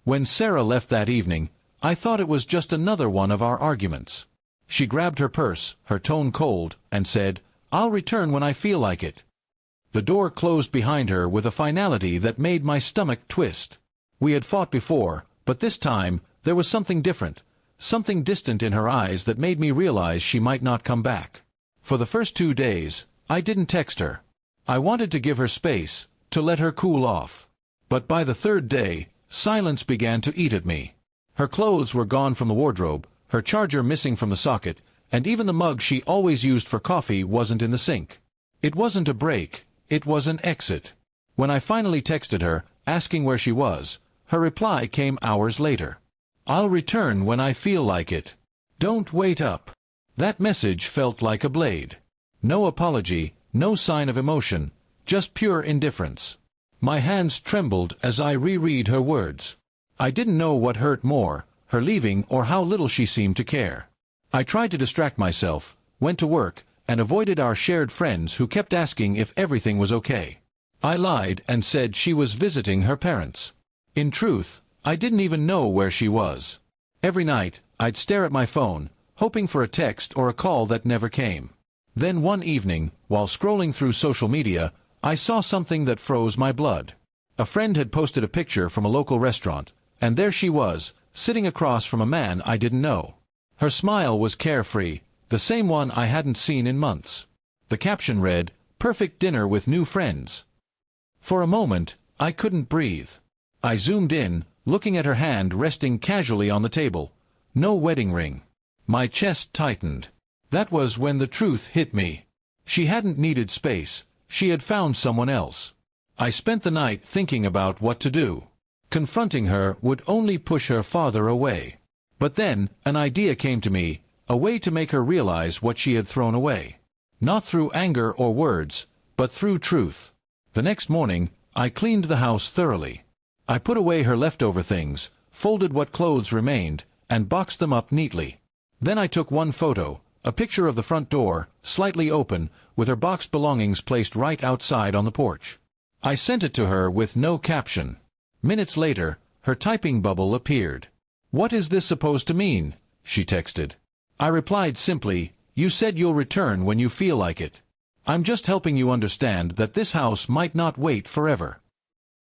When Sarah left that evening, I thought it was just another one of our arguments. She grabbed her purse, her tone cold, and said, "I'll return when I feel like it." The door closed behind her with a finality that made my stomach twist. We had fought before, but this time, there was something different, something distant in her eyes that made me realize she might not come back. For the first 2 days, I didn't text her. I wanted to give her space, to let her cool off. But by the 3rd day, silence began to eat at me. Her clothes were gone from the wardrobe, her charger missing from the socket, and even the mug she always used for coffee wasn't in the sink. It wasn't a break, it was an exit. When I finally texted her, asking where she was, her reply came hours later. "I'll return when I feel like it. Don't wait up." That message felt like a blade. No apology, no sign of emotion, just pure indifference. My hands trembled as I reread her words. I didn't know what hurt more, her leaving or how little she seemed to care. I tried to distract myself, went to work, and avoided our shared friends who kept asking if everything was okay. I lied and said she was visiting her parents. In truth, I didn't even know where she was. Every night, I'd stare at my phone, hoping for a text or a call that never came. Then one evening, while scrolling through social media, I saw something that froze my blood. A friend had posted a picture from a local restaurant, and there she was, sitting across from a man I didn't know. Her smile was carefree, the same one I hadn't seen in months. The caption read, "Perfect dinner with new friends." For a moment, I couldn't breathe. I zoomed in, looking at her hand resting casually on the table. No wedding ring. My chest tightened. That was when the truth hit me. She hadn't needed space. She had found someone else. I spent the night thinking about what to do. Confronting her would only push her farther away. But then, an idea came to me, a way to make her realize what she had thrown away. Not through anger or words, but through truth. The next morning, I cleaned the house thoroughly. I put away her leftover things, folded what clothes remained, and boxed them up neatly. Then I took one photo, a picture of the front door, slightly open, with her boxed belongings placed right outside on the porch. I sent it to her with no caption. Minutes later, her typing bubble appeared. "What is this supposed to mean?" she texted. I replied simply, "You said you'll return when you feel like it. I'm just helping you understand that this house might not wait forever."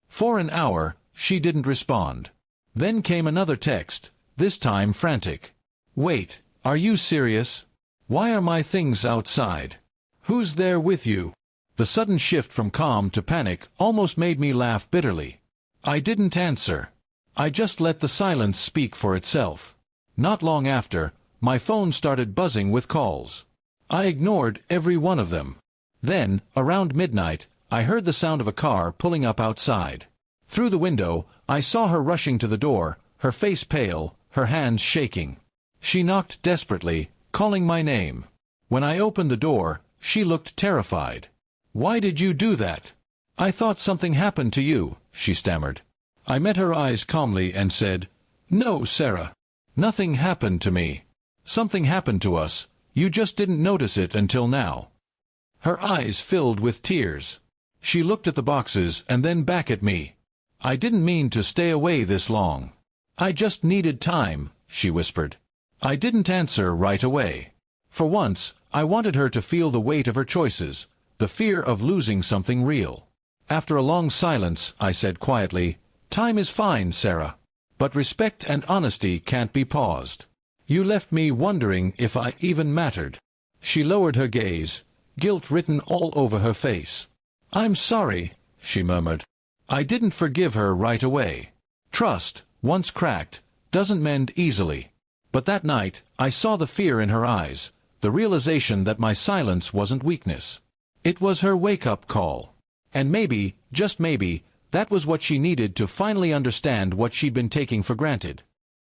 For an hour, she didn't respond. Then came another text, this time frantic. "Wait, are you serious? Why are my things outside? Who's there with you?" The sudden shift from calm to panic almost made me laugh bitterly. I didn't answer. I just let the silence speak for itself. Not long after, my phone started buzzing with calls. I ignored every one of them. Then, around midnight, I heard the sound of a car pulling up outside. Through the window, I saw her rushing to the door, her face pale, her hands shaking. She knocked desperately, calling my name. When I opened the door, she looked terrified. "Why did you do that?" "I thought something happened to you," she stammered. I met her eyes calmly and said, "No, Sarah. Nothing happened to me. Something happened to us. You just didn't notice it until now." Her eyes filled with tears. She looked at the boxes and then back at me. "I didn't mean to stay away this long. I just needed time," she whispered. I didn't answer right away. For once, I wanted her to feel the weight of her choices, the fear of losing something real. After a long silence, I said quietly, "Time is fine, Sarah. But respect and honesty can't be paused. You left me wondering if I even mattered." She lowered her gaze, guilt written all over her face. "I'm sorry," she murmured. I didn't forgive her right away. Trust, once cracked, doesn't mend easily. But that night, I saw the fear in her eyes, the realization that my silence wasn't weakness. It was her wake-up call. And maybe, just maybe, that was what she needed to finally understand what she'd been taking for granted.